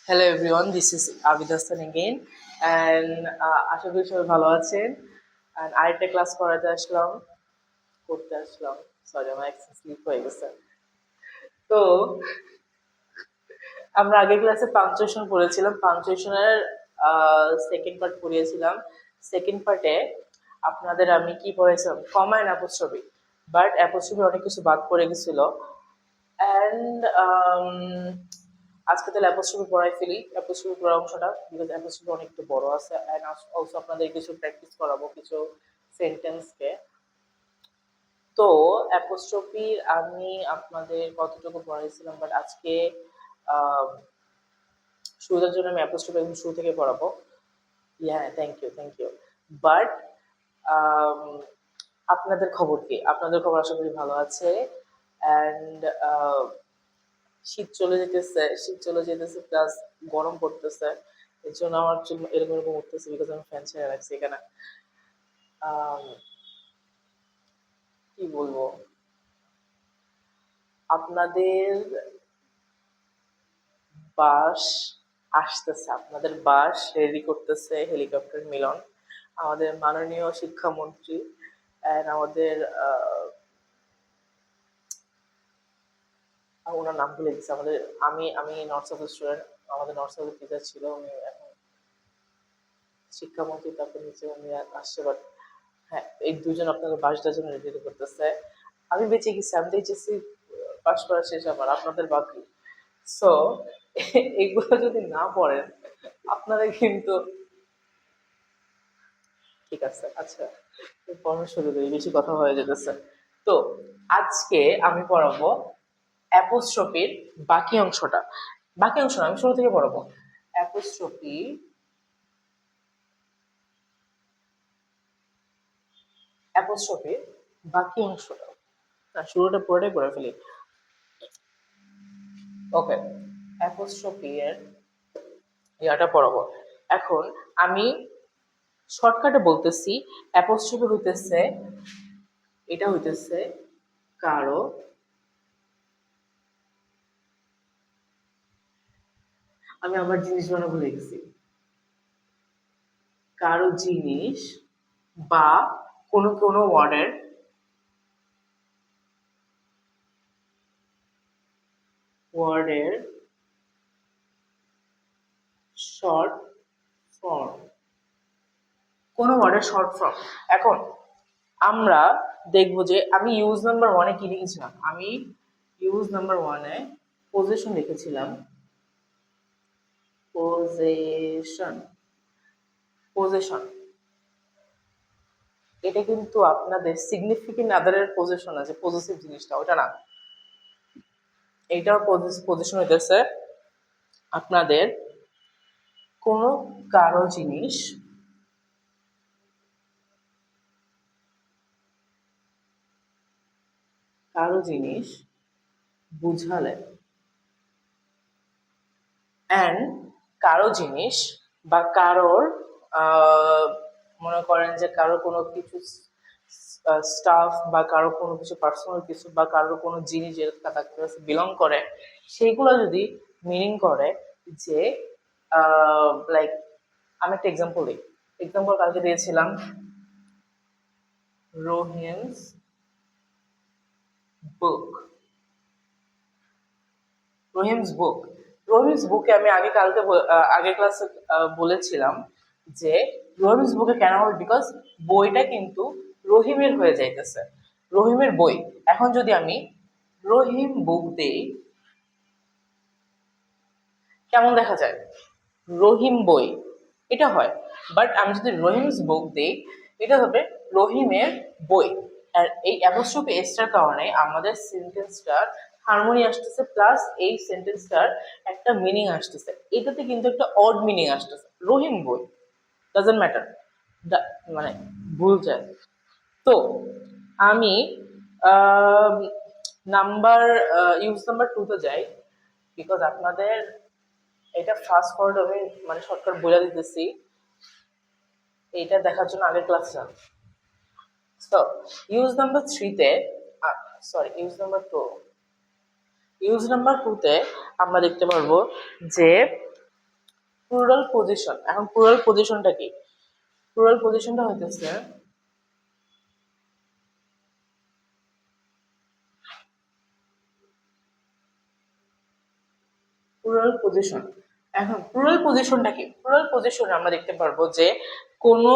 Hello everyone, this is Abid Hassan again and আশা করি সবাই ভালো আছেন and আরেকটা ক্লাস করতে আসলাম সরি আমার অ্যাক্সেস স্লিপ হয়ে গেছে। তো আমরা আগের ক্লাসে পাংচুয়েশন পড়েছিলাম, পাংচুয়েশনের সেকেন্ড পার্ট পড়িয়েছিলাম। সেকেন্ড পার্টে আপনাদের আমি কি পড়েছিলাম, কমা এন্ড অ্যাপোস্ট্রফি, বাট অ্যাপোস্ট্রফি অনেক কিছু বাদ পড়ে গেছিল অ্যান্ড আজকে তাহলে অ্যাপোস্ট্রফি পড়াই ফেলি, অ্যাপোস্ট্রফি পড়ার অংশটা, বিকজ অ্যাপোস্ট্রফি অনেকটা বড় আছে অ্যান্ড অলসো আপনাদের কিছু প্র্যাকটিস করাবো কিছু সেন্টেন্সকে। তো অ্যাপোস্ট্রফির আমি আপনাদের কতটুকু পড়াইছিলাম, বাট আজকে আহ, শুরুটার জন্য আমি অ্যাপোস্ট্রফি একদম শুরু থেকে পড়াবো। হ্যাঁ, থ্যাংক ইউ। বাট আপনাদের খবর কি? আপনাদের খবর আশা করি ভালো আছে অ্যান্ড শীত চলে যেতেছে প্লাস গরম পড়তেছে। এর জন্য আমার চুল এরকম এরকম উঠতেছে, বিকজ আমি ফ্যান ছেড়ে রাখছি এখানে। আম, কি বলবো, আপনাদের বাস আসতেছে, আপনাদের বাস রেডি করতেছে হেলিকপ্টার মিলন, আমাদের মাননীয় শিক্ষামন্ত্রী and আমাদের ওনার নাম ভুলে গেছি। আমাদের আমি আমি নর্থ সাউথ স্টুডেন্ট, আমাদের নর্থ সাউথের টিচার ছিল উনি, এখন শিক্ষামন্ত্রী, তারপর নিচে উনি আসছে। বাট হ্যাঁ, এই দুজন আপনাদের বাসটার জন্য রেডি করতেছে। আমি বেঁচে গেছি, আমি তো এইচএসসি পাস করা শেষ আমার, আপনাদের বাকি। সো এগুলো যদি না পড়েন আপনারা কিন্তু ঠিক আছে। আচ্ছা, পড়ানো শুরু করি, বেশি কথা হয়ে যেতেছে। তো আজকে আমি পড়াবো অ্যাপোস্ট্রফির বাকি অংশটা। বাকি অংশ না, আমি শুরু থেকে পড়াবো অ্যাপোস্ট্রফি, অ্যাপোস্ট্রফির বাকি অংশটা। না, শুরুটা পুরোটাই পড়ে ফেলি। ওকে, অ্যাপোস্ট্রফি এর ইয়াটা পড়াবো। এখন আমি শর্টকাটে বলতেছি, অ্যাপোস্ট্রফি হইতেছে, এটা হইতেছে কারো, আমি আমার জিনিস বানাবো ভুলে গেছি, কারো জিনিস বা কোনো কোনো ওয়ার্ডের শর্ট ফর্ম, কোনো ওয়ার্ডের শর্ট ফর্ম। এখন আমরা দেখবো যে আমি ইউজ নাম্বার ওয়ানে কি লিখেছিলাম, আমি ইউজ নাম্বার ওয়ানে পজিশন লিখেছিলাম, পজিশন, পজিশন। এটা কিন্তু আপনাদের সিগনিফিকেন্ট আদারের পজিশন আছে, পজিটিভ জিনিসটা ওটা না, এইটাও পজিশন হইতেছে আপনাদের কোনো কারো জিনিস, কারো জিনিস বুঝালে, অ্যান্ড কারো জিনিস বা কারোর আহ, মনে করেন যে কারো কোনো কিছু স্টাফ বা কারো কোনো কিছু পার্সোনাল কিছু বা কারোর কোনো জিনিস যেটা তার কাছে বিলং করে, সেইগুলো যদি মিনিং করে যে লাইক, আমি একটা এক্সাম্পল দিই। এক্সাম্পল কালকে দিয়েছিলাম, রোহিমস বুক, রহিমস বুক, রহিমস বুকে আমি আগের ক্লাসে বলেছিলাম যে রহিমস বুকে কেন হবে, বিকজ বইটা কিন্তু রহিমের হয়ে যাইতেছে, রহিমের বই। এখন যদি আমি রহিম বুক দেই কেমন দেখা যায়, রহিম বই, এটা হয়। বাট আমি যদি রহিমস বুক দিই এটা হবে রহিমের বই। আর এই অ্যাপোস্ট্রফি এসটার কারণে আমাদের সেন্টেন্সটার হারমোনি আসতেছে, প্লাস এই সেন্টেন্সটার একটা মিনিং আসতেছে, এটাতে কিন্তু একটা অড মিনিং আসতেছে, রহিম বই, ডাজন্ট ম্যাটার, মানে ভুল যায়। তো আমি নাম্বার ইউজ নাম্বার টুতে যাই, বিকজ আপনাদের এটা ফাস্ট ফরওয়ার্ড হবে, মানে শর্টকাট বলে দিতেছি, এইটা দেখার জন্য আগের ক্লাস যান। তো ইউজ নাম্বার থ্রিতে, sorry use number two, use number টুতে আমরা দেখতে পারবো যে প্লুরাল পজিশন। এখন প্লুরাল পজিশনটা কি? প্লুরাল পজিশনটা হইতেছে প্লুরাল পজিশন। এখন প্লুরাল পজিশনটা কি? প্লুরাল পজিশনে আমরা দেখতে পারবো যে কোনো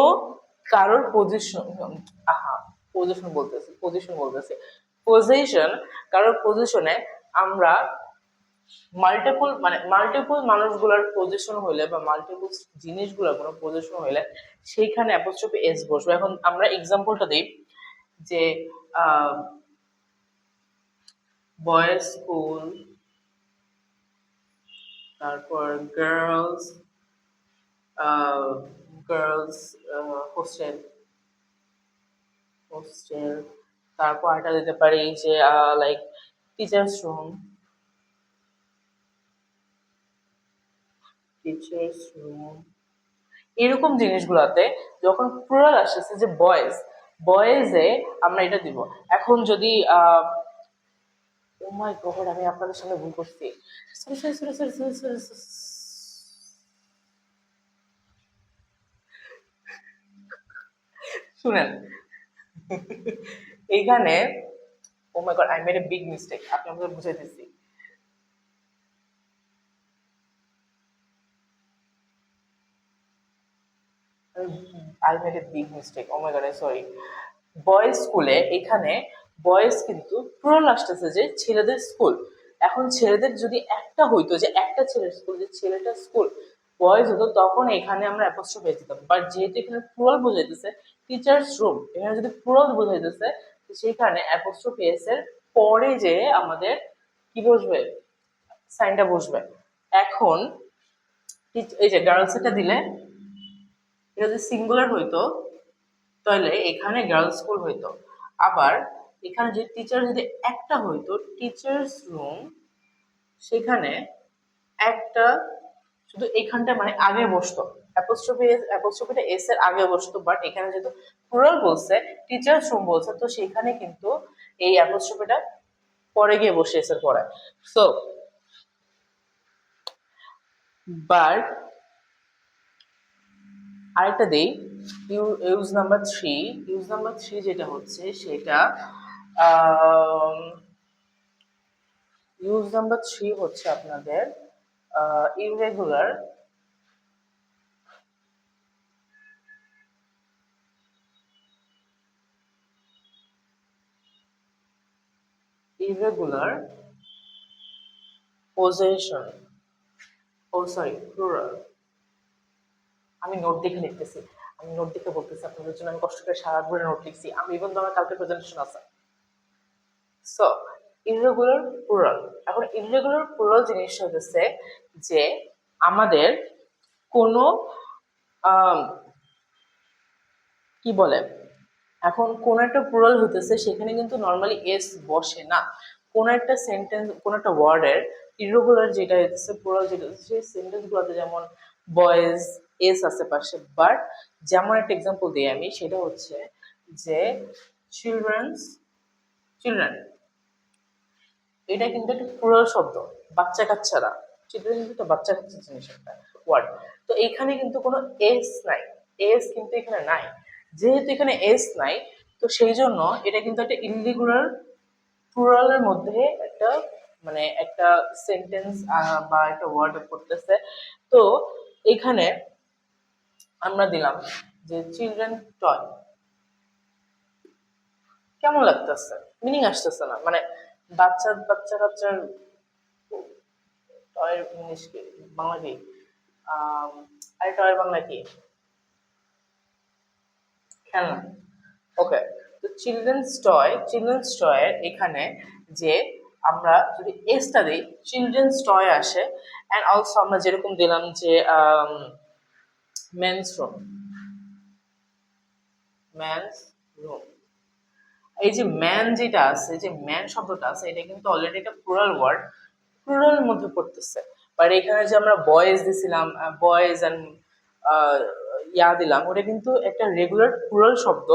কারোর পজিশন, আহা পজিশন বলতেছি পজিশন, কারোর পজিশনে আমরা মাল্টিপল মানুষগুলোর পজিশন হইলে বা মাল্টিপল জিনিসগুলোর কোনো পজিশন হইলে সেইখানে অ্যাপোস্ট্রফি এস বসবে। এখন আমরা এক্সাম্পলটা দিই যে বয়েজ স্কুল, তারপর গার্লস গার্লস হোস্টেল হোস্টেল তারপর এটা দিতে পারি যে like teachers room, teachers room, এরকম জিনিসগুলোতে যখন প্লুরাল আসছে যে বয়েজ, বয়েজে আমরা এটা দিব। এখন যদি ও মাই গড, আমি আপনাদের সামনে ভুল করছি, sorry sorry sorry sorry sorry sorry, শুনেন এইখানে oh my god I made a big mistake, আপনি আমাকে বুঝাইতেছি। I made a big mistake, oh my god I sorry. Boys স্কুলে এখানে বয়েজ কিন্তু প্লুরাল আসতেছে যে ছেলেদের স্কুল। এখন ছেলেদের যদি একটা হইতো যে একটা ছেলের স্কুল, যে ছেলেটার স্কুল বয়েজ হতো, তখন এখানে আমরা অ্যাপোস্ট্রফি দিতাম। বাট যেহেতু এখানে প্লুরাল বোঝাইতেছে টিচার্স রুম, এখানে যদি প্লুরাল বোঝাইতেছে সেখানে অ্যাপোস্ট্রফি এস এর পরে যে আমাদের কি বসবে, সাইনটা বসবে। এখন এই যে গার্লস এটা দিলে, এটা যদি সিঙ্গুলার হইতো তাহলে এখানে গার্লস স্কুল হইতো। আবার এখানে যে টিচার যদি একটা হইতো টিচার্স রুম, সেখানে একটা শুধু এখানটা মানে আগে বসতো, অ্যাপোস্ট্রফিটা এস এর আগে বসতো। বাট এখানে যেহেতু প্লুরাল বলছে, টিচার্স রুম বলছে, তো সেখানে কিন্তু এই অ্যাপোস্ট্রফিটা পরে গিয়ে বসে এস এর পরে। সো বাট আরেকটা দেই, ইউজ নাম্বার থ্রি যেটা হচ্ছে সেটা ইউজ নাম্বার থ্রি হচ্ছে আপনাদের ইররেগুলার, ইররেগুলার পজিশন, ও সরি প্লুরাল। আমি নোট দেখে লিখতেছি, আমি নোট দেখে বলতেছি আপনাদের জন্য, আমি কষ্ট করে সারা ভরে নোট লিখছি আমি, ইভেন তো আমার কালকে প্রেজেন্টেশন আছে। So irregular plural. এখন ইররেগুলার প্লুরাল জিনিসটা হচ্ছে যে আমাদের কোনো কি বলে, এখন কোন একটা প্লুরাল হইতেছে সেখানে কিন্তু নর্মালি এস বসে না। কোন একটা সেন্টেন্স, কোন একটা ওয়ার্ডের ইররেগুলার যেটা হইতেছে প্লুরাল যেটা হচ্ছে, সেই সেন্টেন্স গুলোতে যেমন বয়েজ এস আছে পাশে। বাট যেমন একটা এক্সাম্পল দিই আমি, সেটা হচ্ছে যে চিলড্রেন্স, চিলড্রেন, এটা কিন্তু একটা প্লুরাল শব্দ, বাচ্চা কাচ্চারা, চিলড্রেন কিন্তু একটা বাচ্চা কাচ্চা জিনিস, একটা ওয়ার্ড। তো এখানে কিন্তু কোনো এস নাই, এস কিন্তু এখানে নাই। যেহেতু এখানে এস নাই, তো সেই জন্য এটা কিন্তু একটা ইররেগুলার প্লুরালের মধ্যে একটা মানে একটা সেন্টেন্স বা একটা ওয়ার্ড করতেছে। তো এখানে আমরা দিলাম যে চিলড্রেন টয়, কেমন লাগতেছে, মিনিং আসতেছে না, মানে বাচ্চা বাচ্চা বাচ্চার টয়ের ইংলিশ কি, বাংলা কি, আরে টয়ের বাংলা কি, খেলনা। ওকে, তো চিলড্রেন্স টয়ের এখানে যে আমরা যদি এসটা দিই চিলড্রেন্স টয় আসে। অ্যান্ড অলসো আমরা যেরকম দিলাম যে মেন্স রুম, মেন্স রুম, এই যে ম্যান যেটা আছে, যে ম্যান শব্দটা আছে, এটা কিন্তু অলরেডি একটা প্লুরাল ওয়ার্ড, প্লুরালের মধ্যে পড়তেছে। বাট এখানে যে আমরা বয়েজ দিছিলাম, বয়েজ অ্যান্ড ইয়া দিলাম, ওটা কিন্তু একটা রেগুলার প্লুরাল শব্দ।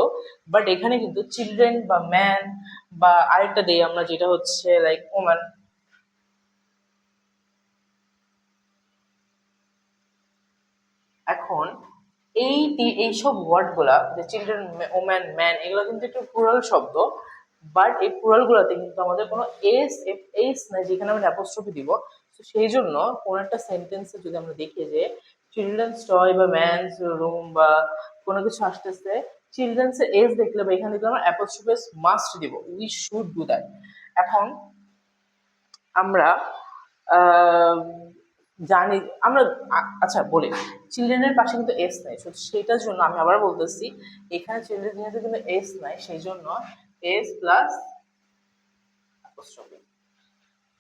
বাট এখানে কিন্তু চিলড্রেন বা ম্যান বা আরেকটা দেই আমরা যেটা হচ্ছে লাইক ওম্যান, এখন এইসব ওয়ার্ডগুলা যে চিলড্রেন, ওম্যান, ম্যান, এগুলো কিন্তু একটু প্লুরাল শব্দ, বাট এই প্লুরাল গুলাতে কিন্তু আমাদের কোনো এস নাই যেখানে আমরা অ্যাপোস্ট্রফি দিব। তো সেই জন্য কোন একটা সেন্টেন্সে যদি আমরা দেখি যে চিলড্রেন্স টয় বা ম্যানস রুম বা কোনো কিছু আসতেছে, চিলড্রেন্স এস দেখলে বা এখানে দেখলে আমরা অ্যাপোস্ট্রফি মাস্ট দিব, উই শুড ডু দ্যাট। এখন আমরা জানি আমরা আচ্ছা বলি, চিলড্রেনের পাশে কিন্তু এস নাই, সেটার জন্য আমি আবার বলতেছি এখানে চিলড্রেন যেহেতু কিন্তু এস নাই, সেই জন্য এস প্লাস অ্যাপোস্ট্রফি।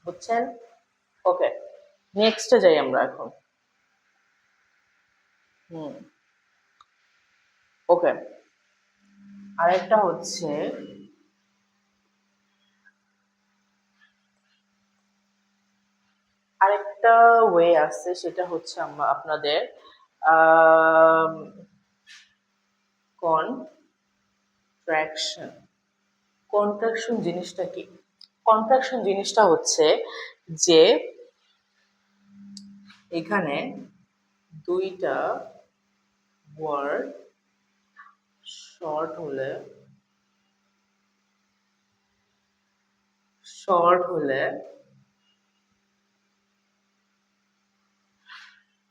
বুঝছেন? ওকে, নেক্সটে যাই আমরা এখন। ওকে, আরেকটা হচ্ছে আরেকটা ওয়ে আছে, সেটা হচ্ছে আমরা আপনাদের কন্ট্রাকশন। কন্ট্রাকশন জিনিসটা কি? কন্ট্রাকশন জিনিসটা হচ্ছে যে এখানে দুইটা ওয়ার্ড শর্ট হলে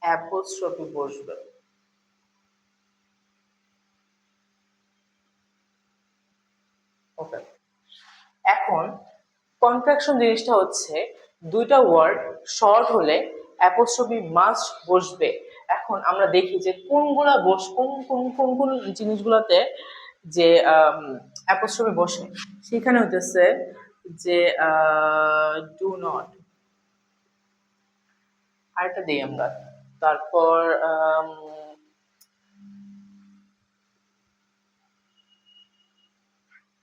অ্যাপোস্ট্রফি বসবে। ওকে, এখন কন্ট্রাকশন জিনিসটা হচ্ছে দুইটা ওয়ার্ড শর্ট হলে অ্যাপোস্ট্রফি মাস্ট বসবে। এখন আমরা দেখি যে কোনগুলা কোন কোন কোন কোন জিনিসগুলোতে যে অ্যাপোস্ট্রফি বসে। সেখানে হইতেছে যে ডু নট, আরেকটা দিই আমরা, তারপর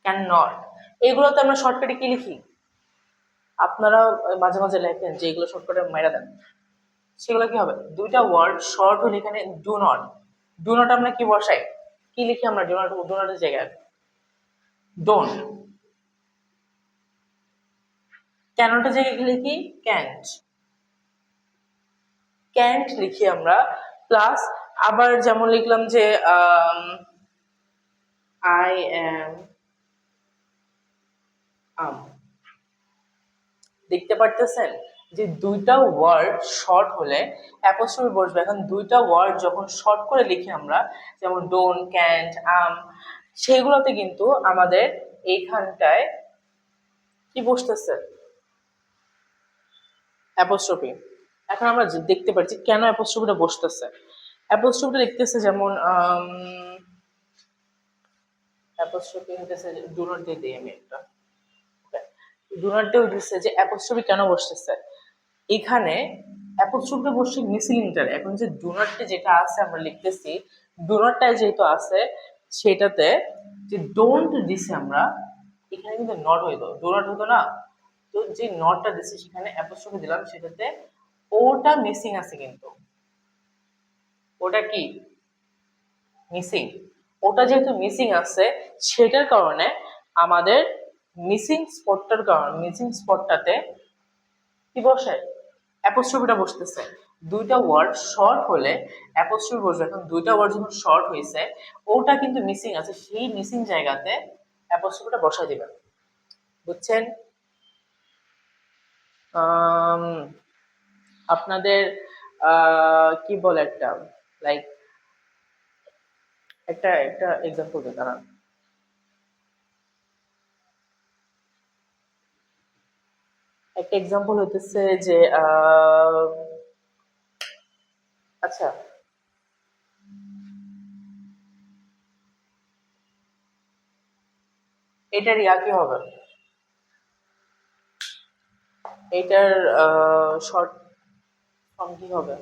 ক্যান নট, এগুলোতে আমরা শর্টকাটে কি লিখি? আপনারা মাঝে মাঝে লেখেন যে এগুলো শর্টকাটে মেরা দেন, সেগুলো কি হবে? দুইটা ওয়ার্ড শর্ট হলে এখানে ডু নট, ডু নট আমরা কি বসাই, কি লিখি আমরা ডু নটের জায়গায়? ডোন্ট। ক্যানটের জায়গায় কি লিখি? ক্যান্ট। ক্যান্ট লিখি আমরা, প্লাস আবার যেমন লিখলাম যে আই এম আম। দেখতে পারতেছেন যে দুইটা ওয়ার্ড শর্ট হলে অ্যাপোস্ট্রফি বসবে। এখন দুইটা ওয়ার্ড যখন শর্ট করে লিখি আমরা, যেমন ডোন্ট, ক্যান্ট, আম, সেগুলোতে কিন্তু আমাদের এইখানটায় কি বসতেছে? অ্যাপোস্ট্রফি। এখন আমরা দেখতে পাচ্ছি কেন অ্যাপোস্ট্রফিটা বসতেছে। অ্যাপোস্ট্রফিটা লিখতেছে যেমন অ্যাপোস্ট্রফি হইতেছে, ডু নট দিয়ে দিই আমি একটা, ডু নট দিয়ে হইতেছে যে অ্যাপোস্ট্রফি কেন বসতেছে এখানে। অ্যাপোস্ট্রফিটা বসছে মিসিং ইন্টারে। এখন যে ডু নটটা যেটা আছে আমরা লিখতেছি, ডু নটটায় যেহেতু আছে সেটাতে যে ডোন্ট দিছি আমরা, এখানে কিন্তু নট হইতো, ডু নট হতো না। তো যে নটটা দিছি সেখানে অ্যাপোস্ট্রফি দিলাম, সেটাতে ওটা মিসিং আছে, কিন্তু ওটা কি মিসিং। ওটা যেহেতু মিসিং আছে সেটার কারণে আমাদের মিসিং স্পটটাতে কি বসে? অ্যাপোস্ট্রফিটা বসতেছে। দুইটা ওয়ার্ড শর্ট হলে অ্যাপোস্ট্রফি বসবে। এখন দুইটা ওয়ার্ড যখন শর্ট হয়েছে, ওটা কিন্তু মিসিং আছে, সেই মিসিং জায়গাতে অ্যাপোস্ট্রফিটা বসাই দিবেন। বুঝছেন? আপনাদের কি বলে একটা, লাইক একটা একটা এক্সাম্পল দিই দাঁড়ান। একটা এক্সাম্পল হতেছে যে আচ্ছা, এটার ইয়া কি হবে? এটার শর্ট ফর্ম কি হবে?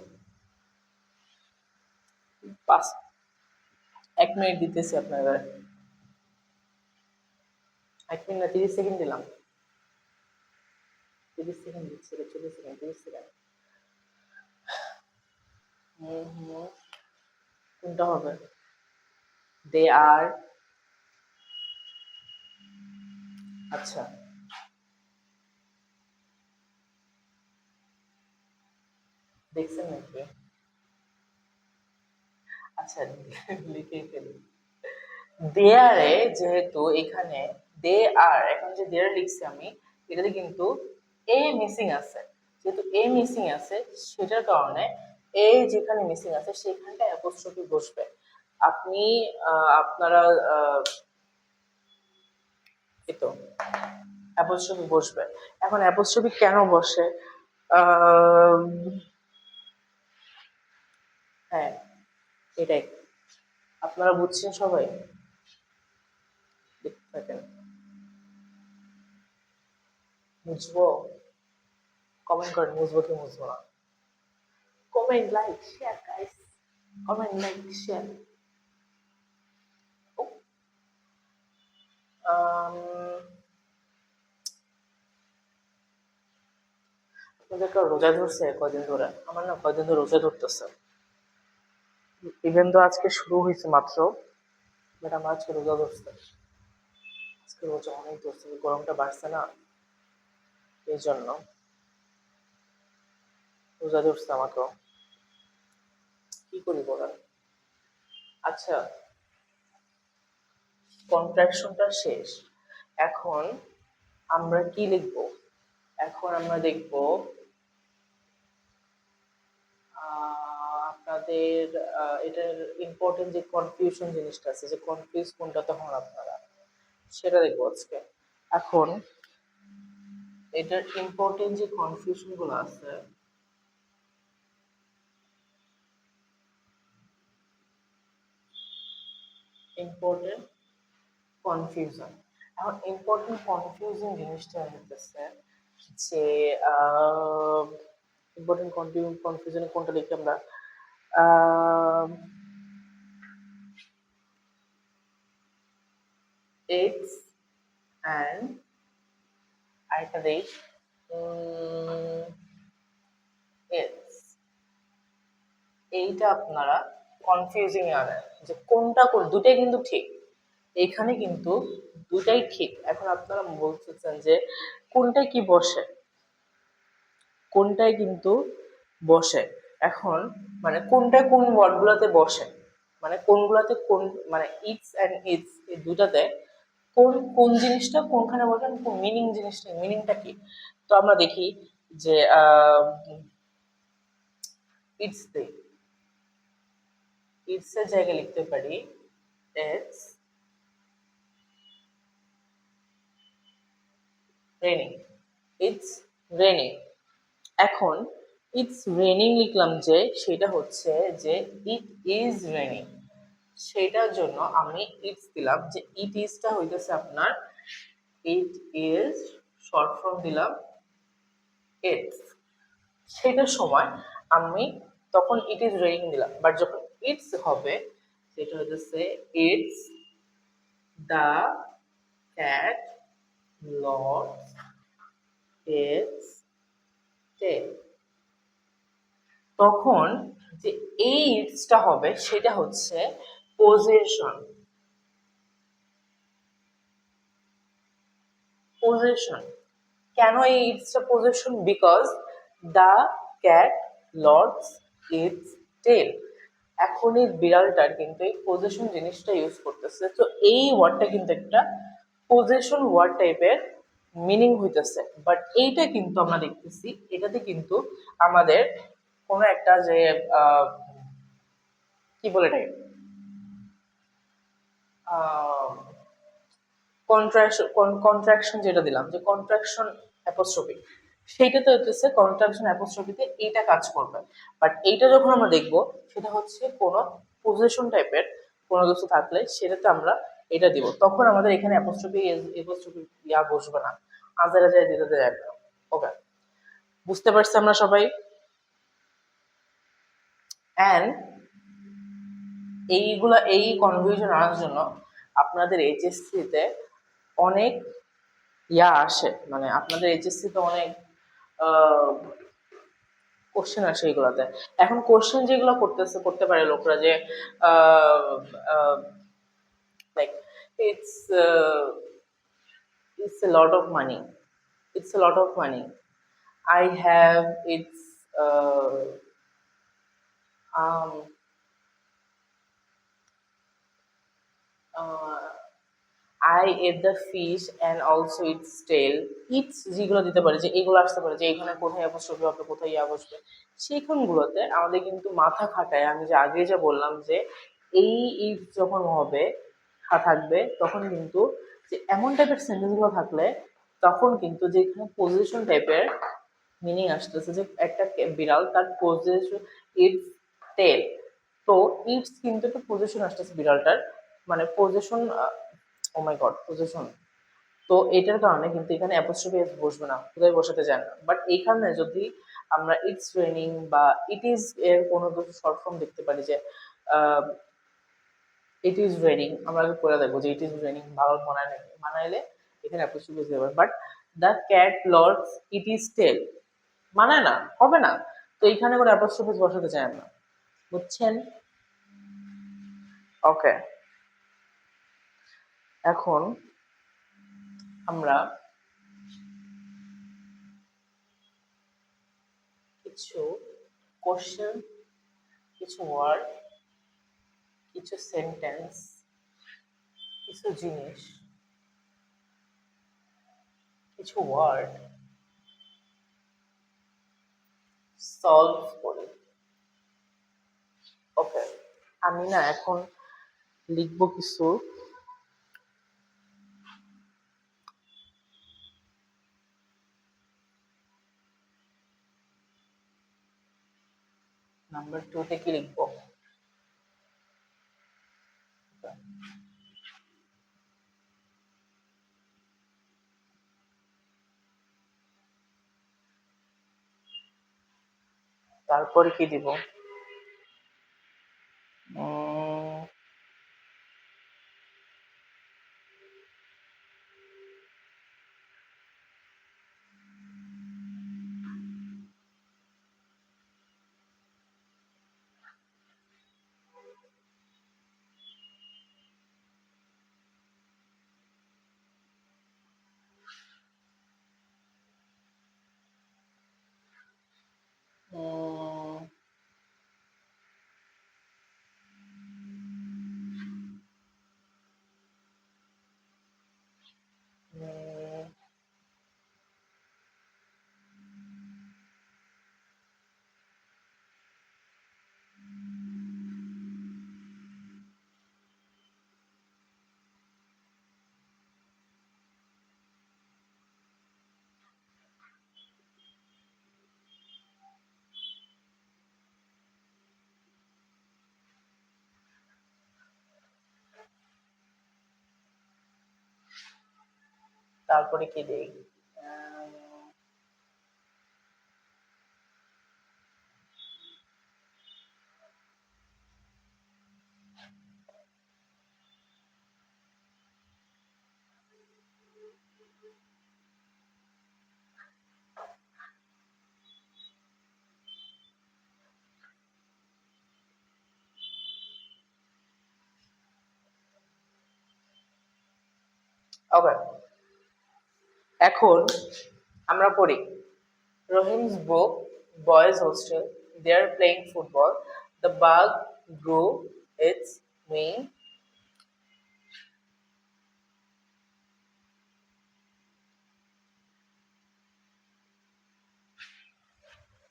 1 মিনিট দিতেছি আপনাদের, 1 মিনিট না, 30 সেকেন্ড দিলাম, 30 সেকেন্ড দিচ্ছি, 40 সেকেন্ড, 30 সেকেন্ড। কোনটা হবে? দে আর, আচ্ছা দেখছেন নাকি? আচ্ছা, লিখে ফেলি। দেয়ারে যেহেতু এখানে দে আর, এখন যে দেয়ার লিখছি আমি, এটাতে কিন্তু এ মিসিং আছে। যেহেতু এ মিসিং আছে সেটার কারণে এ যেখানে মিসিং আছে সেখানটা অ্যাপোস্ট্রফি বসবে। আপনি আপনারা এতো অ্যাপোস্ট্রফি বসবে। এখন অ্যাপোস্ট্রফি কেন বসে? আহ, হ্যাঁ, এটাই। আপনারা বুঝছেন সবাই? দেখতে থাকেন। বুঝবো? কমেন্ট করেন, বুঝবো কি বুঝবো না। Comment, like, share guys. Comment, like, share. আপনাদের কেউ রোজা ধরছে কয়দিন ধরে? আমার না কয়দিন ধরে রোজা ধরতেছে। ইভেন তো আজকে শুরু হয়েছে মাত্র, বাট আমার আজকে রোজা ধরছে। আজকে রোজা অনেক ধরছে, গরমটা বাড়ছে না, এই জন্য রোজা ধরছে আমাকেও। কি করি বলেন? আচ্ছা, কন্ট্রাকশনটা শেষ। এখন আমরা কি লিখবো? এখন আমরা দেখবো আপনাদের এটার ইম্পর্টেন্ট যে কনফিউশন জিনিসটা আছে, যে কনফিউজ কোনটাতে হন আপনারা, সেটা দেখবো আজকে। এখন এটার ইম্পর্টেন্ট যে কনফিউশন গুলো আছে, ইম্পর্টেন্ট কনফিউশন। এখন ইম্পর্টেন্ট কনফিউজিং জিনিসটা হচ্ছে যে ইম্পর্টেন্ট কনফিউশনে কোনটা লিখি আমরা? এক্স অ্যান্ড আরেকটা দেই এক্স, এইটা আপনারা কনফিউজিং এ আনেন যে কোনটা কোন, দুটাই কিন্তু ঠিক। এখানে কিন্তু দুটাই ঠিক। এখন আপনারা বলতেছেন যে কোনটায় কি বসে, কোনটায় কিন্তু বসে। এখন মানে কোনটা কোন ওয়ার্ডগুলোতে বসে, মানে কোনগুলোতে কোন, মানে ইটস অ্যান্ড ইটস এই দুটাতে কোন কোন জিনিসটা কোনখানে বসে, কোন মিনিং জিনিসটা, মিনিংটা কি। তো আমরা দেখি যে ইটস তে, ইটস এর জায়গায় লিখতে পারি ইটস রেনিং, ইটস রেনিং। এখন ইটস রেনিং লিখলাম যে সেটা হচ্ছে যে ইট ইজ রেনিং, সেটার জন্য আমি ইটস দিলাম, যে ইট ইজটা হইতেছে আপনার ইট ইজ, শর্ট ফর্ম দিলাম ইটস। সেটার সময় আমি তখন ইট ইজ রেনিং দিলাম, বাট যখন ইটস হবে সেটা হইতেছে its the cat loss its tail. তখন যে এই ইটসটা হবে সেটা হচ্ছে পজেশন, পজেশন। কেন এই ইটসটা possession? Because the cat lords its tail. এখন এই বিড়ালটার কিন্তু এই পজেশন জিনিসটা ইউজ করতেছে, তো এই ওয়ার্ডটা কিন্তু একটা পজেশন ওয়ার্ড টাইপের মিনিং হইতেছে। বাট এইটা কিন্তু আমরা দেখতেছি এটাতে কিন্তু আমাদের কোনো একটা যে কি বলে এটাকে কন্ট্রাকশন যেটা দিলাম, যে কন্ট্রাকশন অ্যাপোস্ট্রফি, সেইটাতে হচ্ছে কন্ট্রাকশন অ্যাপোস্ট্রফিতে এইটা কাজ করবে। বাট এইটা যখন আমরা দেখব সেটা হচ্ছে কোনো পজিশন টাইপের কোনো কিছু থাকলে সেটাতে আমরা এটা দিব, তখন আমাদের এখানে অ্যাপোস্ট্রফি ইয়া বসবে না, আজারে যায় দিতে যায় না। ওকে, বুঝতে পারছি আমরা সবাই? অ্যান্ড এইগুলা, এই কনফিউশন আনার জন্য আপনাদের এইচএসসিতে অনেক ইয়া আসে, মানে আপনাদের এইচএসসিতে অনেক কোশ্চেন আসে এইগুলাতে। এখন কোশ্চেন যেগুলো করতে পারে লোকরা যে like it's it's a lot of money, it's a lot of money, I have it's um, I ate the fish and also it's tail. It's যেগুলো দিতে পারে, যে এগুলো আসতে পারে, যে এখানে কোথায় অ্যাপোস্ট্রফি হবে, কোথায় ইয়া বসবে, সেইখানগুলোতে আমাদের কিন্তু মাথা খাটায়। আমি যে আগে যে বললাম যে এই ইট যখন হবে থাকবে, তখন কিন্তু যে এমন টাইপের সেন্টেন্সগুলো থাকলে তখন কিন্তু যেখানে পজিশন টাইপের মিনিং আসতেছে, যে একটা বিড়াল তার পজিশন ইটস টেল, তো ইটস কিন্তু একটা পজিশন আসতেছে বিড়ালটার, মানে position, O my god, position. তো এটার কারণে কিন্তু এখানে অ্যাপোস্ট্রফি এস বসবে না, কোথায় বসাতে চায় না। বাট এইখানে যদি আমরা ইটস রেনিং বা ইট ইজ এর কোনো শর্ট ফর্ম দেখতে পারি, যে ইট ইজ রেনিং, আমরা আগে করে দেখবো যে ইট ইজ রেনিং ভালো বানায় নাকি, বানাইলে এখানে অ্যাপোস্ট্রফি এস দেবে। But the cat lords it is tail মানায় না, হবে না। তো এইখানে করে অ্যাপোস্ট্রফি এস বসাতে চায় না, বুঝছেন? ওকে, এখন আমরা কিছু কোশ্চেন, কিছু ওয়ার্ড, কিছু সেন্টেন্স, কিছু জিনিস, কিছু ওয়ার্ড সলভ করি। ওকে, আমি না এখন লিখবো কিছু, নাম্বার 2 তে কি লিখবো? তারপরে কি দিব? তারপরে কি দেই? ওকে, এখন আমরা পড়ি। রহিম's book, boys hostel, they are playing football, the bug grew its wing.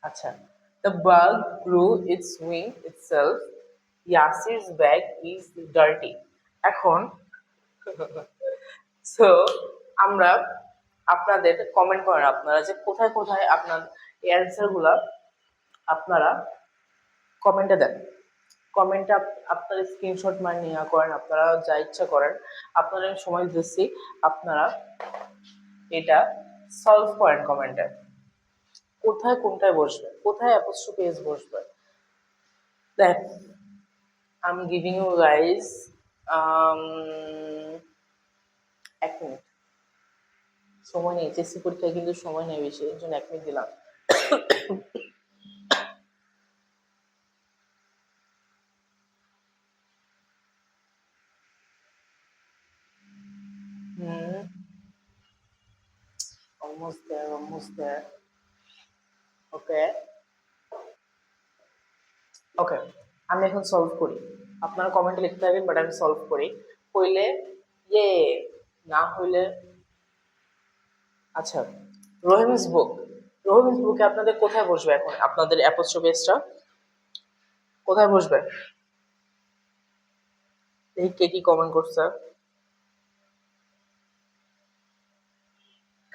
আচ্ছা, the bug grew its wing itself, Yasir's bag is dirty. এখন সো আমরা, আপনাদের কমেন্ট করেন আপনারা যে কোথায় কোথায় আপনার এই অ্যান্সার গুলা আপনারা কমেন্টে দেন। কমেন্টে আপনারা স্ক্রিনশট মানে নেওয়া করেন, আপনারা যা ইচ্ছা করেন, আপনারা সময় দিচ্ছি, আপনারা এটা সলভ করেন কমেন্টে, কোথায় কোনটায় বসবে, কোথায় অ্যাপোস্ট্রফি এস বসবে। দেখ, I'm giving you guys um, 1 minute সময় নেই, এইচএসসি পরীক্ষায় কিন্তু সময় নেই বেশি, এর জন্য 1 মিনিট দিলাম। Almost there, almost there. ওকে ওকে, আমি এখন সলভ করি, আপনারা কমেন্টে লিখতে থাকবেন, বাট আমি সলভ করি। কইলে ইয়ে না হইলে আচ্ছা, রহিমস বুক, রহিমস বুকে আপনাদের কোথায় বসবে এখন? আপনাদের অ্যাপোস্ট্রোফিসটা কোথায় বসবে? এই কে কি কমেন্ট করছে?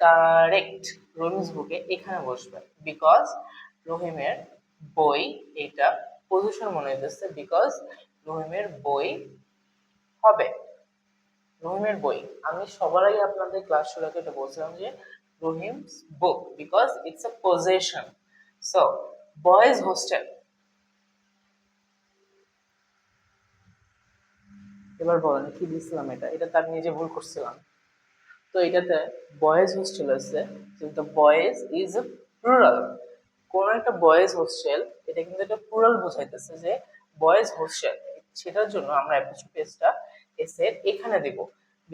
কারেক্ট, রহিমস বুকে এখানে বসবে, বিকজ রহিমের বই, এটা পজিশন মনে হইতেছে, বিকজ রহিমের বই হবে, রহিমের বই। আমি সবার আগে আপনাদের ক্লাস শুরু আগে এটা বলছিলাম যে Rahim's book because it's a position. So boys hostel, এবার বলেন কি দিছিলাম? এটা এটা তার নিজে ভুল করছিলাম। তো এটাতে বয়েজ হোস্টেল আছে, কিন্তু বয়েজ ইজ এ প্লুরাল। কোন একটা বয়েজ হোস্টেল, এটা কিন্তু একটা প্লুরাল বোঝাইতেছে যে বয়েজ হোস্টেল, সেটার জন্য আমরা অ্যাপোস্ট্রোফিসটা এস এর এখানে দেব,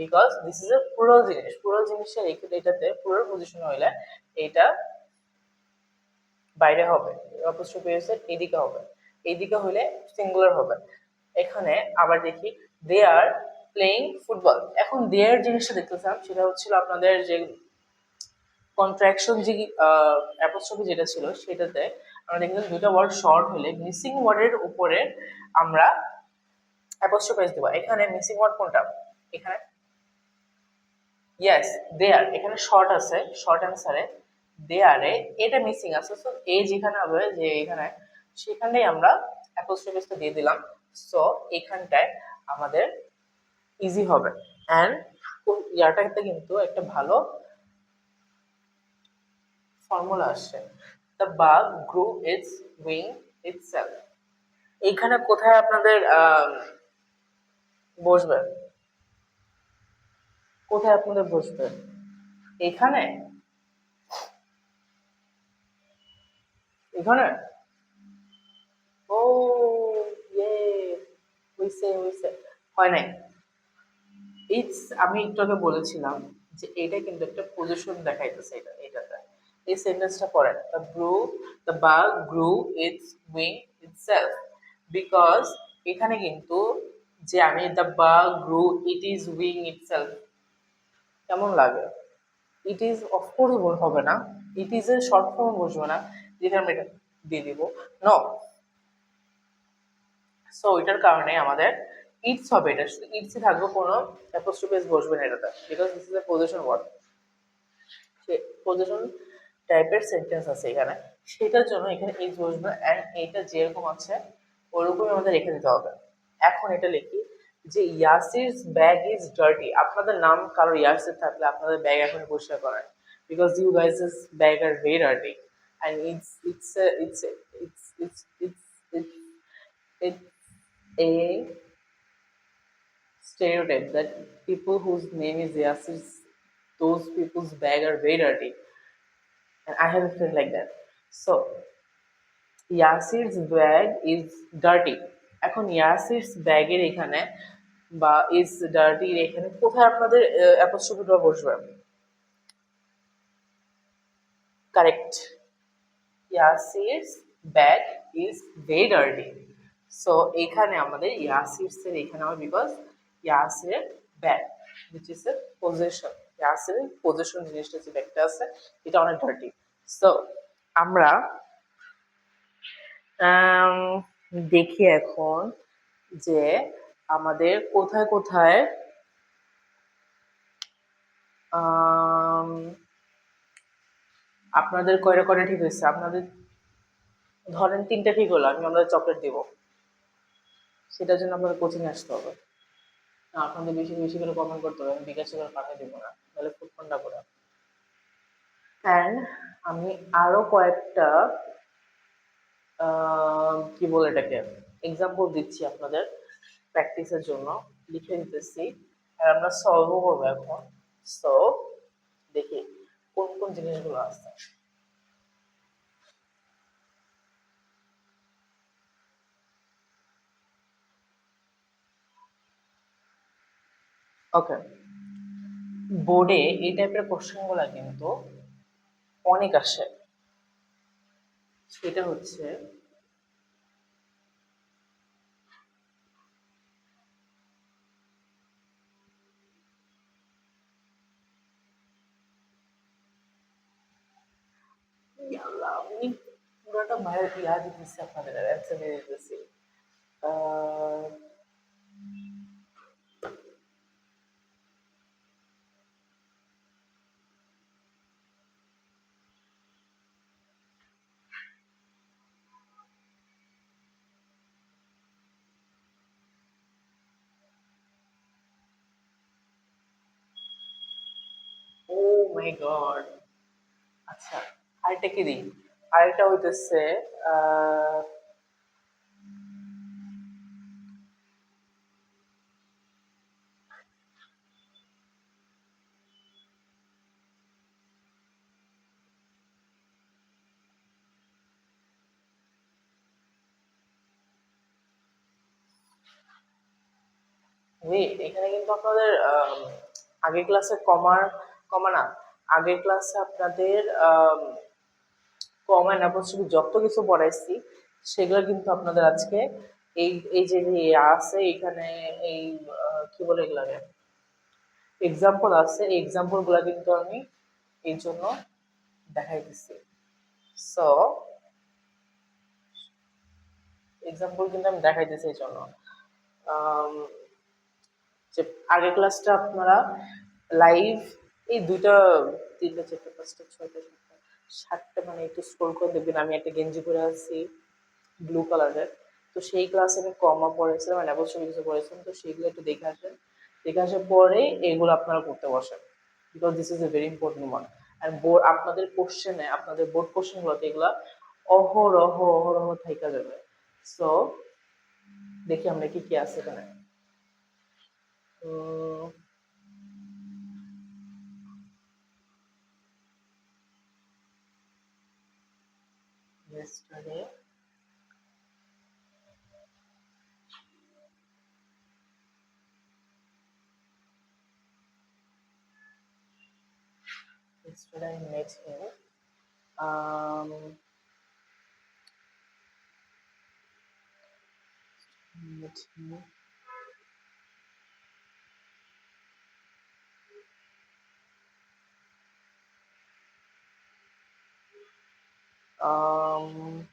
because this is a plural জিনিস। প্লুরাল জিনিসের এটাতে প্লুরাল পজিশন হইলে এটা বাইরে হবে, অ্যাপোস্ট্রোফি এস এর এদিকে হবে, এইদিকে হইলে সিঙ্গুলার হবে। এখানে আবার দেখি দে আর প্লেইং ফুটবল। এখন দেয়ার জিনিসটা দেখতেছিলাম, সেটা হচ্ছিল আপনাদের যে কন্ট্রাকশন, যে অ্যাপোস্ট্রফি যেটা ছিল সেটাতে আমরা দেখলাম দুটো ওয়ার্ড শর্ট হলে মিসিং ওয়ার্ডের উপরে আমরা অ্যাপোস্ট্রোফাইজ দেব। এখানে মিসিং ওয়ার্ড কোনটা? এখানে ইয়েস, দেয়ার, এখানে শর্ট আছে, শর্ট অ্যান্সারে দেয়ারে এটা মিসিং আছে, সো এ যেখানে হবে যে এখানে, সেখানেই আমরা অ্যাপোস্ট্রোফিসটা দিয়ে দিলাম। সো এখানটায় আমাদের ইজি হবে। অ্যান্ড ইয়াটাতে কিন্তু একটা ভালো ফর্মুলা আসছে, the bug grew its wing itself. এইখানে কোথায় আপনাদের বসবে? কোথায় আপনাদের বসবে? এখানে, এখানে। ও ইয়ে, হইছে হইছে, হয় নাই। ইটস, আমি একটু আগে বলেছিলাম যে এটা কিন্তু একটা পজিশন দেখাইতেছে, এটা এটাতে। এই সেন্টেন্সটা পড়েন, the grew, the bug grew its wing itself, because এখানে কিন্তু যে আমি the bug grew it is wing itself, কেমন লাগে? ইট ইজ অফকোর্স হবে না, ইট ইজ এর শর্ট ফর্ম বসবে না, যেটা আমরা এটা দিয়ে দিব নো। সো এটার কারণে আমাদের ইটস হবে, এটা শুধু ইটসই থাকবে, কোনো অ্যাপোস্ট্রোফি বসবে না এটাতে, because this is a position word. সে পজিশন টাইপের সেন্টেন্স আছে এখানে, সেটার জন্য এখানে ইজ বসবে, অ্যান্ড এটা যেরকম আছে ওরকমই আমাদের রেখে দিতে হবে। এখন এটা লিখি যে ইয়াসির ব্যাগ ইজ ডার্টি। আপনাদের নাম কারো ইয়াসির থাকলে আপনাদের ব্যাগ এখন পরিষ্কার করেন, because you guys bag are very dirty, and it's a stereotype that people whose name is Yasir, those people's bag are very dirty, and I have a friend like that. So Yasir's bag is dirty. এখন ইয়াসিরস ব্যাগের এখানে বা is ডার্টির এখানে কোথায় আপনাদের অ্যাপোস্ট্রোফিটা বসবে? Correct, Yasir's bag is very dirty. So এখানে আমাদের ইয়াসিরস এর এখানে হবে, বিকজ ইয়াসিরের ব্যাগ which is a possession, ইয়াসিরের পজিশন জিনিসটা যে ব্যাগটা আছে এটা অনেক ডার্টি। সো আমরা দেখি এখন যে আমাদের কোথায় কোথায় আপনাদের কয়টা কয়টা ঠিক হয়েছে? আপনাদের ধরেন 3টা ঠিক হলো, আমি আমাদের চকলেট দিব, সেটার জন্য আপনাদের কোচিং আসতে হবে না, আপনাদের বেশি বেশি করে কমেন্ট করতে হবে, আমি বিকাশে করে পাঠিয়ে দিব না, তাহলে ফুড পান্ডা করে। অ্যান্ড আমি আরো কয়েকটা কি বলে এটাকে এক্সাম্পল দিচ্ছি আপনাদের প্র্যাকটিসের জন্য, লিখে দিতেছি, আর আমরা সলভও করবো এখন। সো দেখি কোন কোন জিনিসগুলো আছে। ওকে, বোর্ডে এই টাইপের কোশ্চেন গুলা কিন্তু অনেক আসে। সেটা হচ্ছে ভাইয়ের ইয়া দিতেছি আপনাদের অ্যান্সার দিয়ে দিতেছি আহ, ও মাই গড। আচ্ছা, আরেকটা কি দিই? আরেকটা হইতেছে আহ এখানে কিন্তু আপনাদের আগের ক্লাসে কমা না, আগের ক্লাসে আপনাদের কমা না বলছি যত কিছু পড়াইছি সেগুলো কিন্তু আপনাদের আজকে এই এই যে যে আছে এখানে এই কি বলে এগুলাকে এক্সাম্পল আছে, এই এক্সাম্পল গুলা কিন্তু আমি এই জন্য দেখাই দিচ্ছি। সো এক্সাম্পল কিন্তু আমি দেখাই দিচ্ছি এই জন্য আম, যে আগের ক্লাসটা আপনারা লাইভ এই দুইটা তিনটা চারটা পাঁচটা ছয়টা সাতটা সাতটা মানে একটু স্ক্রল করে দেখবেন আমি একটা গেঞ্জি পরে আছি ব্লু কালারের। তো সেই ক্লাসে আমি কমা পড়েছিলাম মানে অবশ্যই কিছু পড়েছিলাম, তো সেইগুলো একটু দেখে আসেন। দেখে আসার পরে এগুলো আপনারা করতে বসেন, because this is a very important one. আর বোর্ড আপনাদের কোশ্চেনে আপনাদের বোর্ড কোশ্চেন গুলোতে এগুলা অহরহ অহরহ থাইকা যাবে। সো দেখি আমরা কি কি আছে এখানে। উম, yesterday yesterday I met him. Um, met him. Um,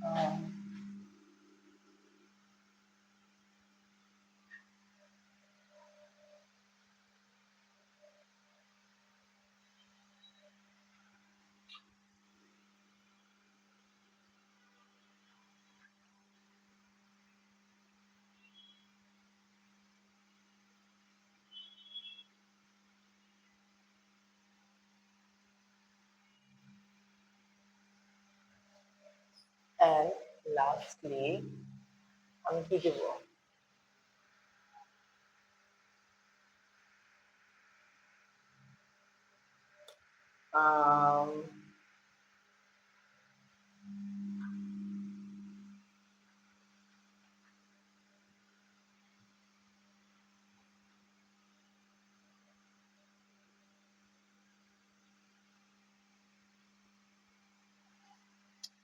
um, and lastly আমি কি দেব? Um,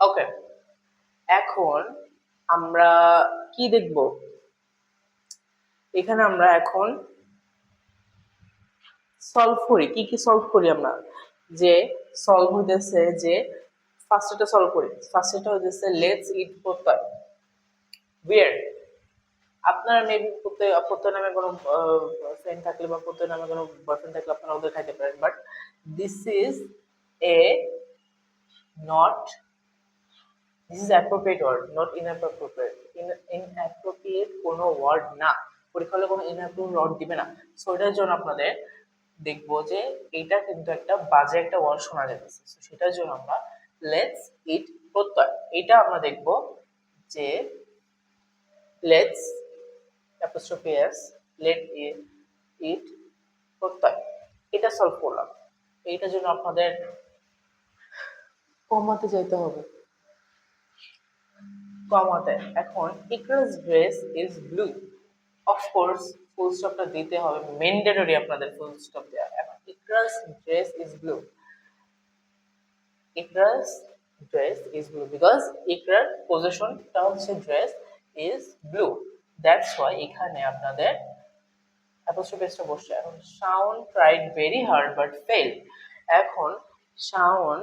ওকে, এখন আমরা কি দেখব? এখানে আমরা এখন সলভ করি, কি কি সলভ করি আমরা, যে সলভ হইতেছে যে ফার্স্ট এটা সলভ করি, ফার্স্ট এটা হইতেছে লেটস ইট প্রত্যয় ওয়্যার। আপনার মেবি প্রত্যয় প্রত্যয় নামে কোনো ফ্রেন্ড থাকলে বা প্রত্যয় নামে কোনো বয়ফ্রেন্ড থাকলে আপনারা ওদের খাইতে পারেন, but this is a not, this is appropriate word, not inappropriate. Inappropriate কোনো ওয়ার্ড না, পরীক্ষা হলে কোনো ইনঅ্যাপ্রোপ্রিয়েট ওয়ার্ড দিবে না। সো এটার জন্য আপনাদের দেখবো যে এটা কিন্তু একটা বাজে একটা ওয়ার্ড শোনা যাচ্ছে, সো সেটার জন্য আমরা লেটস ইট প্রত্যয়, এটা আমরা দেখবো যে let's apostrophe S let it প্রত্যয়, এটা সলভ করলাম। এইটার জন্য আপনাদের কমাতে যাইতে হবে, কমাতে। এখন Iqra's dress is blue, of course full স্টপটা দিতে হবে, ম্যান্ডেটরি আপনাদের ফুল স্টপ দেওয়া। এখন Iqra's dress is blue, Iqra's dress is blue because ইকরার পজিশনটা হচ্ছে dress is blue, that's why এখানে আপনাদের অ্যাপোস্ট্রফি এসটা বসছে। এখন Shaon tried very hard but fail. এখন শাওন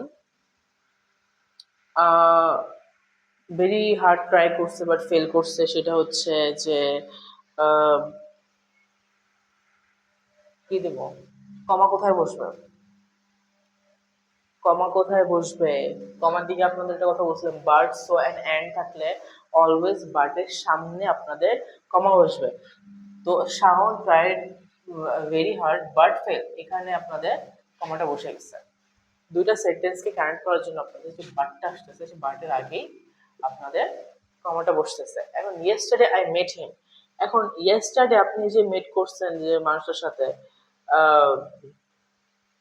ভেরি হার্ড ট্রাই করছে বাট ফেল করছে, সেটা হচ্ছে যে আহ, কি দেব, কমা কোথায় বসবে, কমা কোথায় বসবে, কমার দিকে আপনাদের একটা কথা বলছিলাম, বাট সো অ্যান্ড এন্ড থাকলে অলওয়েজ বাটের সামনে আপনাদের কমা বসবে। তো Shaon tried very hard but fail, এখানে আপনাদের কমাটা বসে গেছে। দুইটা সেন্টেন্সকে কানেক্ট করার জন্য আপনাদের যে বাটটা আসতেছে সেই বাটের আগেই আপনাদের কমাটা বসতেছে। এখন ইয়েস্টারডে আই মেট হিম, এখন ইয়েস্টারডে আপনি যে মেট করছেন যে মানুষের সাথে, আহ,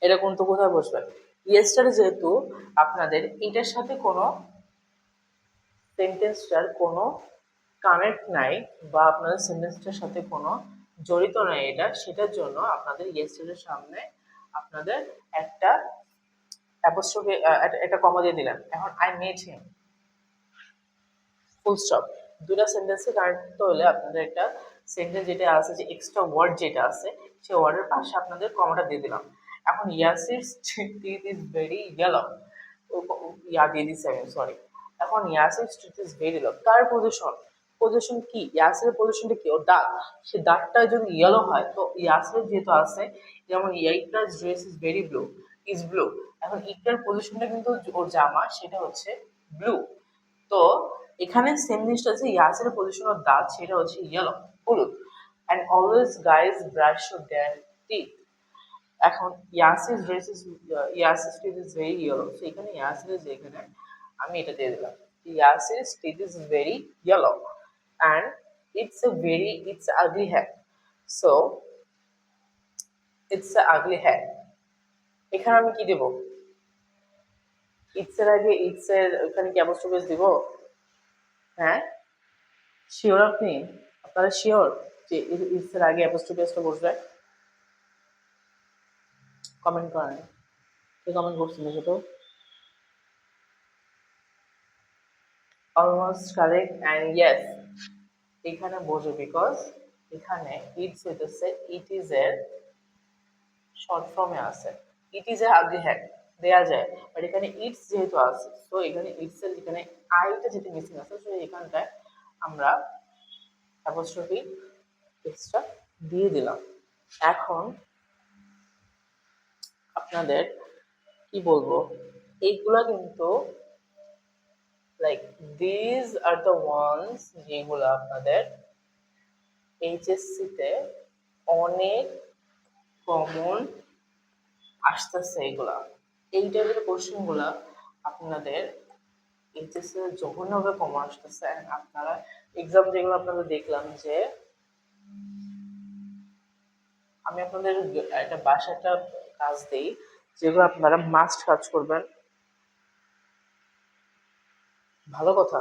এটা কিন্তু কোথায় বসবে, ইয়েস্টারডে যেহেতু আপনাদের এটার সাথে কোনো সেন্টেন্সটার কোনো কানেক্ট নাই বা আপনাদের সেন্টেন্সটার সাথে কোনো জড়িত নাই এটা, সেটার জন্য আপনাদের ইয়েস্টারডের সামনে আপনাদের একটা অ্যাপোস্ট্রফি একটা কমা দিয়ে দিলেন। এখন I met him full stop. দুটা সেন্টেন্সে কানেক্ট করতে হলে আপনাদের একটা সেন্টেন্স যেটা আছে, যে এক্সট্রা ওয়ার্ড যেটা আছে সেই ওয়ার্ডের পাশে আপনাদের কমাটা দিয়ে দিলাম। এখন Yasir street is very yellow, yeah দিয়ে দিচ্ছি আমি, সরি। এখন Yasir street is very yellow, কার পজিশন, পজিশন কি, ইয়াসিরের পজিশনটা কি, ওর দাঁত, সে দাঁতটা যদি ইয়েলো হয় তো ইয়াসির যেহেতু আছে, যেমন Iqra's dress is very blue, is blue. এখন ইকরার পজিশনটা কিন্তু ওর জামা সেটা হচ্ছে ব্লু। তো এখানে সেম জিনিসটা আছে, ইয়াসের পজিশন অফ দাঁত সেটা হচ্ছে ইয়েলো, হলুদ। And always guys brush their teeth. এখন ইয়াসিস ড্রেস ইজ, ইয়াসিস teeth is very yellow, so এখানে ইয়াসির যে এখানে আমি এটা দিয়ে দিলাম, ইয়াসিস teeth is very yellow and it's ugly hat, so it's ugly hat. এখানে আমি কি দেবো, ইটস এর আগে ইটস এর ওখানে কি অ্যাপোস্ট্রোফি দিব? হ্যাঁ, শিওর আপনি, আপনারা শিওর যে ইটস এর আগে অ্যাপোস্ট্রোফি এসটা বসবে? কমেন্ট করেন, কে কমেন্ট করছেন দেখো তো। অলমোস্ট কারেক্ট অ্যান্ড ইয়েস, এখানে বসবে বিকজ এখানে ইটস হইতেছে ইট ইজ এর শর্ট ফর্মে আছে, it is a ugly hat দেয়া যায়, বাট এখানে ইটস যেহেতু আছে তো এখানে ইটস এর যেখানে আইটা যেটা মিসিং আছে, তো এখানটায় আমরা অ্যাপোস্ট্রফি এক্সট্রা দিয়ে দিলাম। এখন আপনাদের কি বলবো, এইগুলা কিন্তু like these are the ones যেগুলো আপনাদের এইচএসসি তে অনেক কমন আসতেছে, এগুলা এই টাইপের কোশ্চেন গুলা আপনাদের এইচএসসি জঘন্যভাবে কমন আসতেছে। আপনারা এক্সাম যেগুলো আপনাদের দেখলাম যে আমি আপনাদের একটা বাসায় একটা কাজ দিই, যেগুলো আপনারা মাস্ট কাজ করবেন। ভালো কথা,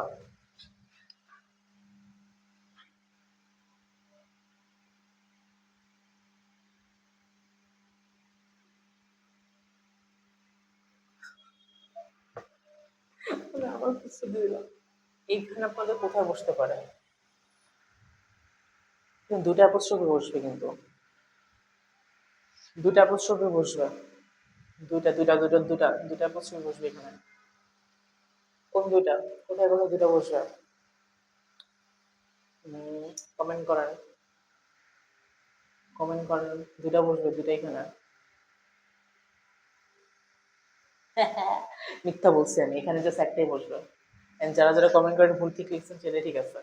আমার প্রস্তুতি দিলাম। এইখানে আপনাদের কোথায় বসতে পারে, দুটা অ্যাপোস্ট্রফি বসবে, কিন্তু দুটা অ্যাপোস্ট্রফি বসবে, দুইটা দুইটা দুইটা দুটা দুটা অ্যাপোস্ট্রফি বসবে এখানে। কোন দুইটা, কোথায় কোথায় দুটা বসবে, কমেন্ট করেন, কমেন্ট করেন, দুটা বসবে, দুটা এখানে। মিথ্যা বলছি আমি, এখানে জাস্ট একটাই বসবে। And যারা যারা কমেন্ট করেন ভুল ঠিক লিখছেন সেটাই ঠিক আছে।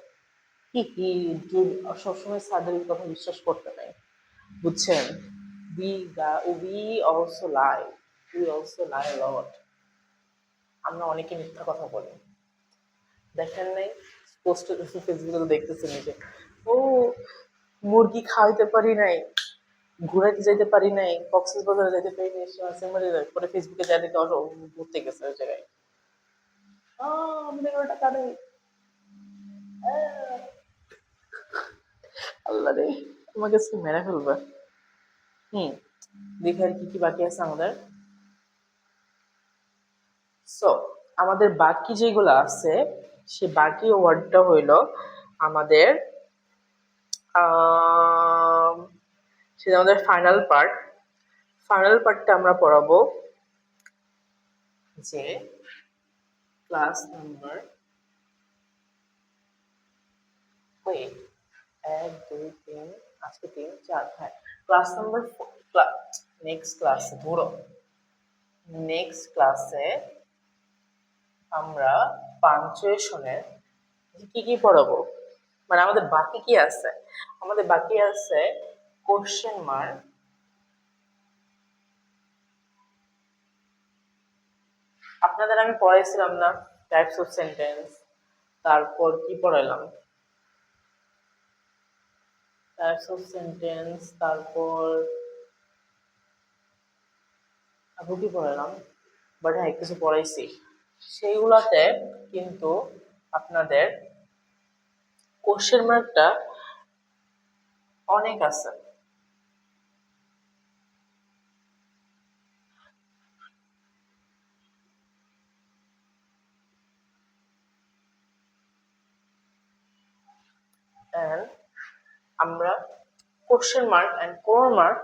হি হি, dude, সবসময় স্যারদের কথা বিশ্বাস করতে নাই, বুঝছেন? we also lie, we also lie a lot, আমরা অনেকে মিথ্যা কথা বলি। দেখেন নাই পোস্ট ফেসবুকে তো দেখতেছেন যে ও মুরগি খাওয়াইতে পারি নাই, ঘুরাইতে যাইতে পারি নাই, কক্সবাজারে যাইতে পারি নাই, পরে ফেসবুকে যা দেখে ঘুরতে গেছে ওই জায়গায়, আমাদের ওটা টাকা নেই। আল্লাহ রে, আমাকে আজকে মেরে ফেলবে। হুম, দেখি আর কি কি বাকি আছে আমাদের। সো আমাদের বাকি যেগুলো আছে সে বাকি ওয়ার্ডটা হইল আমাদের সেটা আমাদের ফাইনাল পার্ট। ফাইনাল পার্টটা আমরা পড়াবো যে ক্লাস নাম্বার, ওয়েট, 1 2 3, আজকে 3 4, হ্যাঁ ক্লাস নাম্বার নেক্সট ক্লাসে ধরো নেক্সট ক্লাসে আমরা পাঞ্চুয়েশনের কি কি পড়াবো, মানে আমাদের বাকি কি আছে, আমাদের বাকি আছে কোশ্চেন মার্ক, আপনাদের আমি পড়াইছিলাম না টাইপস অফ সেন্টেন্স, তারপর কি পড়াইলাম, টাইপস অফ সেন্টেন্স, তারপর কি পড়াইলাম, বাট হ্যাঁ কিছু পড়াইছি, সেইগুলাতে কিন্তু আপনাদের কোশ্চেন মার্কটা অনেক আছে। And আমরা question mark and core mark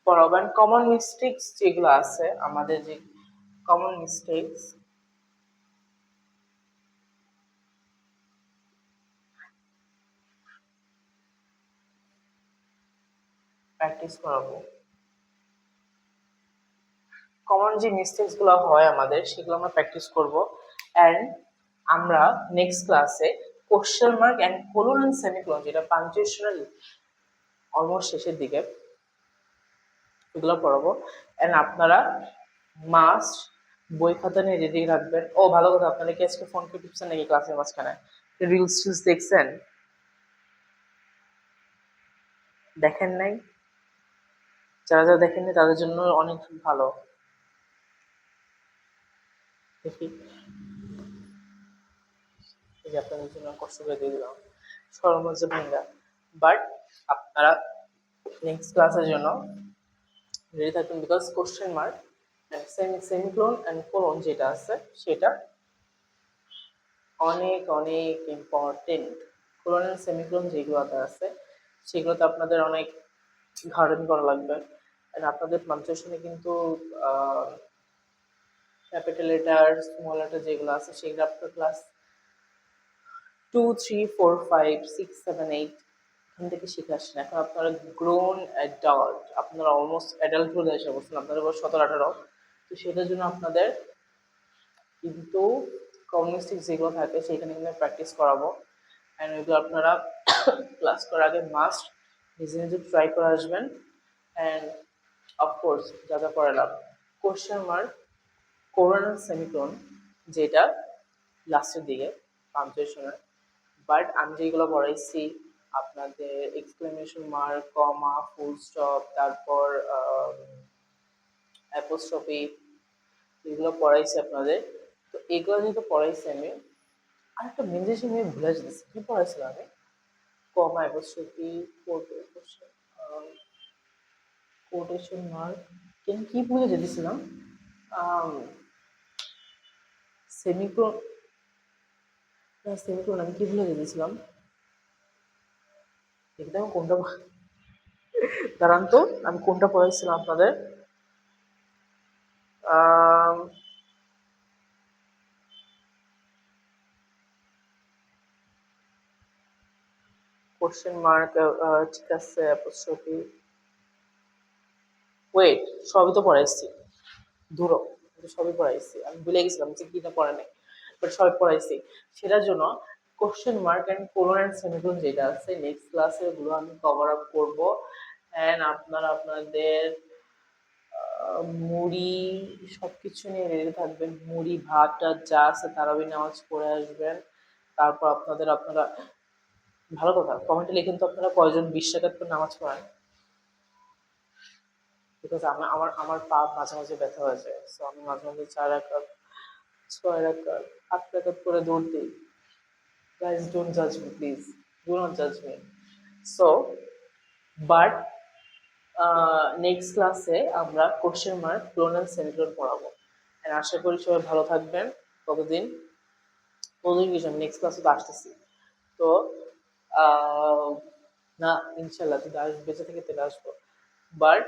পড়াবো, অ্যান্ড কমন মিস্টেক্স যেগুলো আছে আমাদের, যে কমন মিস্টেক্স প্র্যাকটিস করাবো। কমন যে মিস্টেক্স গুলো হয় আমাদের সেগুলো আমরা প্র্যাকটিস করব। অ্যান্ড আমরা নেক্সট ক্লাসে question mark and colon and semicolon, যেটা পাঞ্চুয়েশনের অলমোস্ট শেষের দিকে, এগুলো পড়াবো। অ্যান্ড আপনারা মাস্ট বই খাতা নিয়ে রেডি রাখবেন। ও ভালো কথা, আপনারা কি আজকে ফোন করে টিপছেন নাকি ক্লাসের মাঝখানে? রিলস টিলস দেখছেন? দেখেন নাই? যারা যারা দেখেননি তাদের জন্য অনেক ভালো। দেখি এই যে আপনাদের জন্য কষ্ট করে দিয়ে দিলাম সরমজ্জ ভাঙ্গা। বাট আপনারা নেক্সট ক্লাসের জন্য রেডি থাকবেন, because question mark semicolon and colon যেটা আছে সেটা অনেক অনেক ইম্পর্টেন্ট। কোলন অ্যান্ড সেমিক্লোন যেগুলোতে আছে সেগুলোতে আপনাদের অনেক ঘাটানি করা লাগবে। আর আপনাদের পাঞ্চুয়েশনে কিন্তু ক্যাপিটাল লেটার, স্মল লেটার যেগুলো আছে সেগুলো আপনার ক্লাস 2 3 4 5 6 7 8 এখান থেকে শিখে আসছেন। এখন আপনারা গ্রোন অ্যাডাল্ট, আপনারা অলমোস্ট অ্যাডাল্টহুড এসে বলছেন, আপনাদের বয়স 17 18। তো সেটার জন্য আপনাদের কিন্তু কমিউনিস্টিক যেগুলো থাকে সেখানে কিন্তু প্র্যাকটিস করাবো। অ্যান্ড ওইগুলো আপনারা ক্লাস করার আগে মাস্ট নিজে নিজে ট্রাই করে আসবেন। অ্যান্ড অফকোর্স যা যা পড়ালাম, question mark, colon and semicolon যেটা লাস্টের দিকে পাঞ্চুয়েশনের, বাট আমি যেগুলো পড়াইছি আপনাদের exclamation mark, comma, full stop, তারপর অ্যাপোস্ট্রফি, এগুলো পড়াইছি আপনাদের। তো এগুলো যেহেতু পড়াইছি আমি, আরেকটা মেন জিনিস আমি ভুলে যেতেছি, কি পড়াইছিলাম আমি? কমা, অ্যাপোস্ট্রফি, কোটেশন মার্ক, কি ভুলে যেতেছিলাম? সেমিকোলন, সেমিকোলন আমি কি ভুলে যেতেছিলাম? একদম কোনটা, দাঁড়ান তো আমি কোনটা পড়াইছিলাম আপনাদের। কোশ্চেন মার্ক, ঠিক আছে, অ্যাপোস্ট্রফি, ওয়েট, সবই তো পড়াইছি, ধরো সবই পড়াইছি, আমি ভুলে গেছিলাম যে কিটা পড়া নেই, বাট সবই পড়াইছি। সেটার জন্য question mark and colon and semicolon যেটা আছে নেক্সট ক্লাসে ওগুলো আমি কভার আপ করবো। অ্যান্ড আপনারা আপনাদের মুড়ি সবকিছু নিয়ে রেডি থাকবেন, মুড়ি ভাত টাত যা আছে তারাবি নামাজ পড়ে আসবেন। তারপর আপনারা ভালো কথা কমেন্টে লিখেন তো আপনারা কয়জন 20 রাকাত করে নামাজ পড়েন, বিকজ আমার পা মাঝে মাঝে ব্যথা হয়ে যায়, সো আমি মাঝে মাঝে 4 রাকাত, 6 রাকাত, 8 রাকাত করে দৌড় দিই। গাইজ ডোন্ট জাজ মি প্লিজ, ডু নট জাজ মি। সো বাট নেক্সট ক্লাসে আমরা কোশ্চেন মার্ক, ক্লোনাল সেমিকোলন পড়াবো। And আশা করি সবাই ভালো থাকবেন। ততদিন ততদিন কিছু আমি নেক্সট ক্লাসে তো আসতেছি। তো আহ, না ইনশাল্লাহ যদি বেঁচে থেকে তেলে আসবো। বাট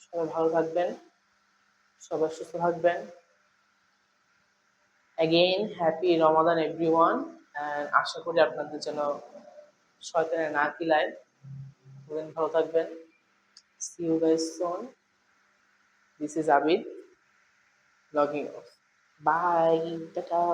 সবাই ভালো থাকবেন, সবাই সুস্থ থাকবেন। Again happy Ramadan everyone, and আশা করি আপনাদের যেন শয়তানে না কিলায়। ভালো থাকবেন। See you guys soon. This is Abid logging off. Bye. Ta-ta.